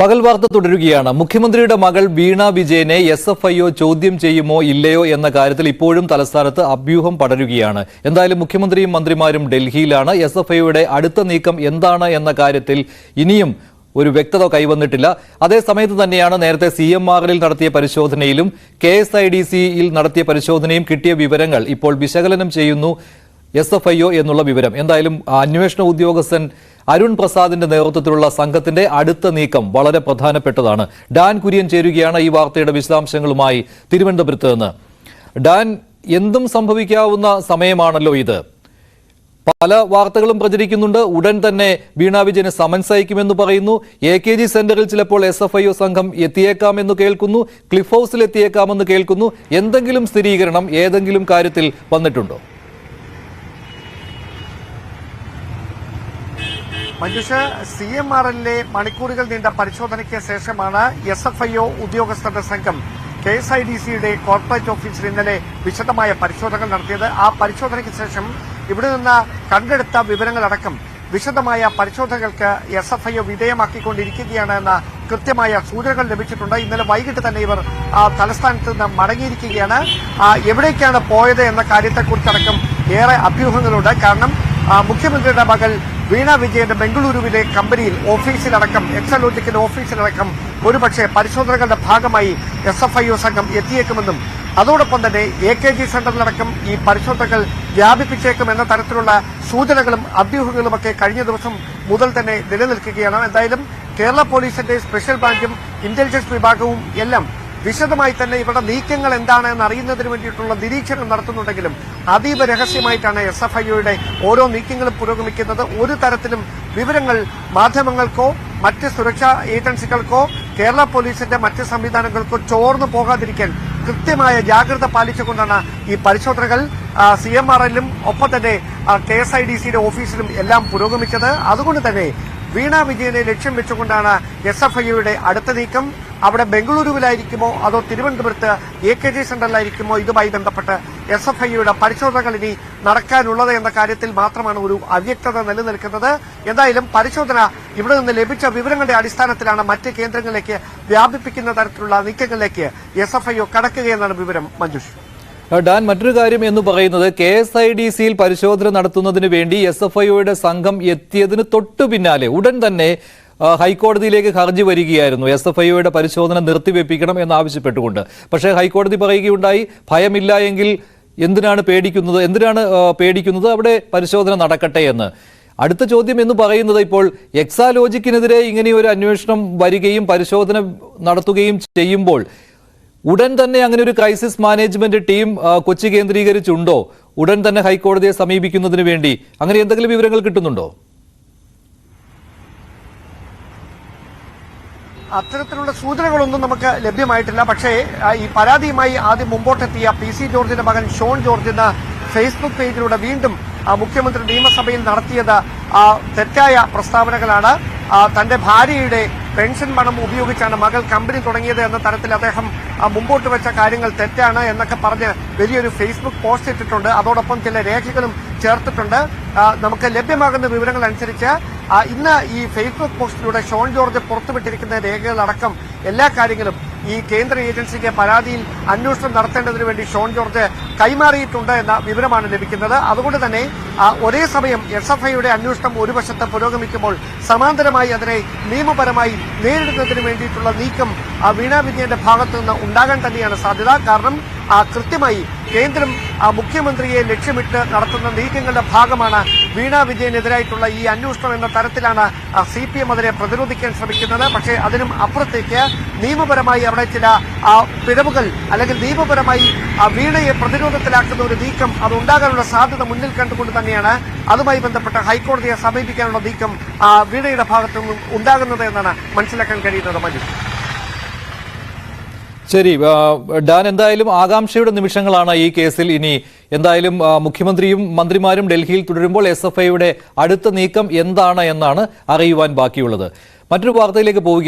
പകൽ വാർത്ത തുടരുകയാണ്. മുഖ്യമന്ത്രിയുടെ മകൾ വീണ വിജയനെ SFIO ചോദ്യം ചെയ്യുമോ ഇല്ലയോ എന്ന കാര്യത്തിൽ ഇപ്പോഴും തലസ്ഥാനത്ത് അഭ്യൂഹം പടരുകയാണ്. എന്തായാലും മുഖ്യമന്ത്രിയും മന്ത്രിമാരും ഡൽഹിയിലാണ്. SFIOയുടെ അടുത്ത നീക്കം എന്താണ് എന്ന കാര്യത്തിൽ ഇനിയും ഒരു വ്യക്തത കൈവന്നിട്ടില്ല. അതേസമയത്ത് തന്നെയാണ് നേരത്തെ CMRL നടത്തിയ പരിശോധനയിലും KSIDCയിൽ നടത്തിയ പരിശോധനയും കിട്ടിയ വിവരങ്ങൾ ഇപ്പോൾ വിശകലനം ചെയ്യുന്നു SFIO എന്നുള്ള വിവരം. എന്തായാലും അന്വേഷണ ഉദ്യോഗസ്ഥൻ അരുൺ പ്രസാദിന്റെ നേതൃത്വത്തിലുള്ള സംഘത്തിന്റെ അടുത്ത നീക്കം വളരെ പ്രധാനപ്പെട്ടതാണ്. ഡാൻ കുര്യൻ ചേരുകയാണ് ഈ വാർത്തയുടെ വിശദാംശങ്ങളുമായി തിരുവനന്തപുരത്ത് നിന്ന്. ഡാൻ, എന്തും സംഭവിക്കാവുന്ന സമയമാണല്ലോ ഇത്. പല വാർത്തകളും പ്രചരിക്കുന്നുണ്ട്. ഉടൻ തന്നെ വീണ വിജയന് സമൻസ് അയക്കുമെന്ന് പറയുന്നു. AKG സെന്ററിൽ ചിലപ്പോൾ SFIO സംഘം എത്തിയേക്കാമെന്ന് കേൾക്കുന്നു. ക്ലിഫ് ഹൗസിൽ എത്തിയേക്കാമെന്ന് കേൾക്കുന്നു. എന്തെങ്കിലും സ്ഥിരീകരണം ഏതെങ്കിലും കാര്യത്തിൽ വന്നിട്ടുണ്ടോ? മഞ്ജുഷ, CMRLലെ മണിക്കൂറുകൾ നീണ്ട പരിശോധനയ്ക്ക് ശേഷമാണ് SFIO ഉദ്യോഗസ്ഥരുടെ സംഘം KSIDCയുടെ കോർപ്പറേറ്റ് ഓഫീസിൽ ഇന്നലെ വിശദമായ പരിശോധനകൾ നടത്തിയത്. ആ പരിശോധനയ്ക്ക് ശേഷം ഇവിടെ നിന്ന് കണ്ടെടുത്ത വിവരങ്ങളടക്കം വിശദമായ പരിശോധനകൾക്ക് SFIO വിധേയമാക്കിക്കൊണ്ടിരിക്കുകയാണ് എന്ന കൃത്യമായ സൂചനകൾ ലഭിച്ചിട്ടുണ്ട്. ഇന്നലെ വൈകിട്ട് തന്നെ ഇവർ തലസ്ഥാനത്ത് നിന്ന് മടങ്ങിയിരിക്കുകയാണ്. എവിടേക്കാണ് പോയത് എന്ന കാര്യത്തെക്കുറിച്ചടക്കം ഏറെ അഭ്യൂഹങ്ങളുണ്ട്. കാരണം മുഖ്യമന്ത്രിയുടെ മകൾ വീണ വിജയന്റെ ബംഗളൂരുവിലെ കമ്പനിയിൽ ഓഫീസിലടക്കം എക്സലോജിക്കിന്റെ ഓഫീസിലടക്കം ഒരുപക്ഷെ പരിശോധനകളുടെ ഭാഗമായി SFIO സംഘം എത്തിയേക്കുമെന്നും അതോടൊപ്പം തന്നെ AKG സെന്ററിലടക്കം ഈ പരിശോധനകൾ വ്യാപിപ്പിച്ചേക്കുമെന്ന തരത്തിലുള്ള സൂചനകളും അഭ്യൂഹങ്ങളുമൊക്കെ കഴിഞ്ഞ ദിവസം മുതൽ തന്നെ നിലനിൽക്കുകയാണ്. എന്തായാലും കേരള പോലീസിന്റെ സ്പെഷ്യൽ ബ്രാഞ്ചും ഇന്റലിജൻസ് വിഭാഗവും എല്ലാം വിശദമായി തന്നെ ഇവരുടെ നീക്കങ്ങൾ എന്താണെന്ന് അറിയുന്നതിന് വേണ്ടിയിട്ടുള്ള നിരീക്ഷണം നടത്തുന്നുണ്ടെങ്കിലും അതീവ രഹസ്യമായിട്ടാണ് SFIOയുടെ ഓരോ നീക്കങ്ങളും പുരോഗമിക്കുന്നത്. ഒരു തരത്തിലും വിവരങ്ങൾ മാധ്യമങ്ങൾക്കോ മറ്റ് സുരക്ഷാ ഏജൻസികൾക്കോ കേരള പോലീസിന്റെ മറ്റ് സംവിധാനങ്ങൾക്കോ ചോർന്നു പോകാതിരിക്കാൻ കൃത്യമായ ജാഗ്രത പാലിച്ചുകൊണ്ടാണ് ഈ പരിശോധനകൾ CMRLലും ഒപ്പം തന്നെ KSIDCയുടെ ഓഫീസിലും എല്ലാം പുരോഗമിച്ചത്. അതുകൊണ്ട് തന്നെ വീണ വിജയനെ ലക്ഷ്യം വെച്ചുകൊണ്ടാണ് SFIOയുടെ അടുത്ത നീക്കം. അവിടെ ബംഗളൂരുവിലായിരിക്കുമോ അതോ തിരുവനന്തപുരത്ത് AKG സെന്ററിലായിരിക്കുമോ ഇതുമായി ബന്ധപ്പെട്ട് SFIOയുടെ പരിശോധനകൾ ഇനി നടക്കാനുള്ളത് എന്ന കാര്യത്തിൽ മാത്രമാണ് ഒരു അവ്യക്തത നിലനിൽക്കുന്നത്. എന്തായാലും പരിശോധന ഇവിടെ നിന്ന് ലഭിച്ച വിവരങ്ങളുടെ അടിസ്ഥാനത്തിലാണ് മറ്റ് കേന്ദ്രങ്ങളിലേക്ക് വ്യാപിപ്പിക്കുന്ന തരത്തിലുള്ള നീക്കങ്ങളിലേക്ക് SFIO കടക്കുകയെന്നാണ് വിവരം. മഞ്ജുഷ്, ഡാൻ, മറ്റൊരു കാര്യം എന്ന് പറയുന്നത് KSIDCയിൽ പരിശോധന നടത്തുന്നതിന് വേണ്ടി SFIOയുടെ സംഘം എത്തിയതിന് തൊട്ടു പിന്നാലെ ഉടൻ തന്നെ ഹൈക്കോടതിയിലേക്ക് ഹർജി വരികയായിരുന്നു. SFIOയുടെ പരിശോധന നിർത്തിവെപ്പിക്കണം എന്നാവശ്യപ്പെട്ടുകൊണ്ട്. പക്ഷേ ഹൈക്കോടതി പറയുകയുണ്ടായി, ഭയമില്ല എങ്കിൽ എന്തിനാണ് പേടിക്കുന്നത്, അവിടെ പരിശോധന നടക്കട്ടെ എന്ന്. അടുത്ത ചോദ്യം എന്ന് പറയുന്നത്, ഇപ്പോൾ എക്സാലോജിക്കിനെതിരെ ഇങ്ങനെയൊരു അന്വേഷണം വരികയും പരിശോധന നടത്തുകയും ചെയ്യുമ്പോൾ ഉടൻ തന്നെ അങ്ങനെ ഒരു ക്രൈസിസ് മാനേജ്മെന്റ് ടീം കൊച്ചി കേന്ദ്രീകരിച്ചുണ്ടോ? ഉടൻ തന്നെ ഹൈക്കോടതിയെ സമീപിക്കുന്നതിന് വേണ്ടി അങ്ങനെ എന്തെങ്കിലും വിവരങ്ങൾ കിട്ടുന്നുണ്ടോ? അത്തരത്തിലുള്ള സൂചനകളൊന്നും നമുക്ക് ലഭ്യമായിട്ടില്ല. പക്ഷേ ഈ പരാതിയുമായി ആദ്യം മുമ്പോട്ടെത്തിയ PC ജോർജിന്റെ മകൻ ഷോൺ ജോർജ് എന്ന ഫേസ്ബുക്ക് പേജിലൂടെ വീണ്ടും മുഖ്യമന്ത്രി നിയമസഭയിൽ നടത്തിയത് തെറ്റായ പ്രസ്താവനകളാണ്. തന്റെ ഭാര്യയുടെ പെൻഷൻ പണം ഉപയോഗിച്ചാണ് മകൾ കമ്പനി തുടങ്ങിയത് എന്ന തരത്തിൽ അദ്ദേഹം മുമ്പോട്ട് വെച്ച കാര്യങ്ങൾ തെറ്റാണ് എന്നൊക്കെ പറഞ്ഞ് വലിയൊരു ഫേസ്ബുക്ക് പോസ്റ്റ് ഇട്ടിട്ടുണ്ട്. അതോടൊപ്പം ചില രേഖകളും ചേർത്തിട്ടുണ്ട്. നമുക്ക് ലഭ്യമാകുന്ന വിവരങ്ങൾ അനുസരിച്ച് ഇന്ന് ഈ ഫേസ്ബുക്ക് പോസ്റ്റിലൂടെ ഷോൺ ജോർജ് പുറത്തുവിട്ടിരിക്കുന്ന രേഖകളടക്കം എല്ലാ കാര്യങ്ങളും ഈ കേന്ദ്ര ഏജൻസിക്ക് പരാതിയിൽ അന്വേഷണം നടത്തേണ്ടതിനു വേണ്ടി ഷോൺ ജോർജ് കൈമാറിയിട്ടുണ്ട് എന്ന വിവരമാണ് ലഭിക്കുന്നത്. അതുകൊണ്ട് തന്നെ ഒരേ സമയം SFIOയുടെ അന്വേഷണം ഒരു വശത്ത് പുരോഗമിക്കുമ്പോൾ സമാന്തരമായി അതിനെ നിയമപരമായി നേരിടുന്നതിന് വേണ്ടിയിട്ടുള്ള നീക്കം വീണ വിജയന്റെ ഭാഗത്തു നിന്ന് ഉണ്ടാകാൻ തന്നെയാണ് സാധ്യത. കാരണം കൃത്യമായി കേന്ദ്രം മുഖ്യമന്ത്രിയെ ലക്ഷ്യമിട്ട് നടത്തുന്ന നീക്കങ്ങളുടെ ഭാഗമാണ് വീണ വിജയനെതിരായിട്ടുള്ള ഈ അന്വേഷണം എന്ന തരത്തിലാണ് CPM അതിനെ പ്രതിരോധിക്കാൻ ശ്രമിക്കുന്നത്. പക്ഷേ അതിനും അപ്പുറത്തേക്ക് നിയമപരമായി അവിടെ ചില പിഴവുകൾ അല്ലെങ്കിൽ നിയമപരമായി വീണയെ പ്രതിരോധത്തിലാക്കുന്ന ഒരു നീക്കം അത് ഉണ്ടാകാനുള്ള സാധ്യത മുന്നിൽ കണ്ടുകൊണ്ട് തന്നെയാണ് അതുമായി ബന്ധപ്പെട്ട് ഹൈക്കോടതിയെ സമീപിക്കാനുള്ള നീക്കം വീണയുടെ ഭാഗത്തു നിന്നും ഉണ്ടാകുന്നത് എന്നാണ് മനസ്സിലാക്കാൻ കഴിയുന്നത്. മഞ്ജു, ശരി ഡാൻ, എന്തായാലും ആകാംക്ഷയുടെ നിമിഷങ്ങളാണ് ഈ കേസിൽ. ഇനി എന്തായാലും മുഖ്യമന്ത്രിയും മന്ത്രിമാരും ഡൽഹിയിൽ തുടരുമ്പോൾ SFIOയുടെ അടുത്ത നീക്കം എന്താണ് എന്നാണ് അറിയുവാൻ ബാക്കിയുള്ളത്. മറ്റൊരു വാർത്തയിലേക്ക് പോവുക.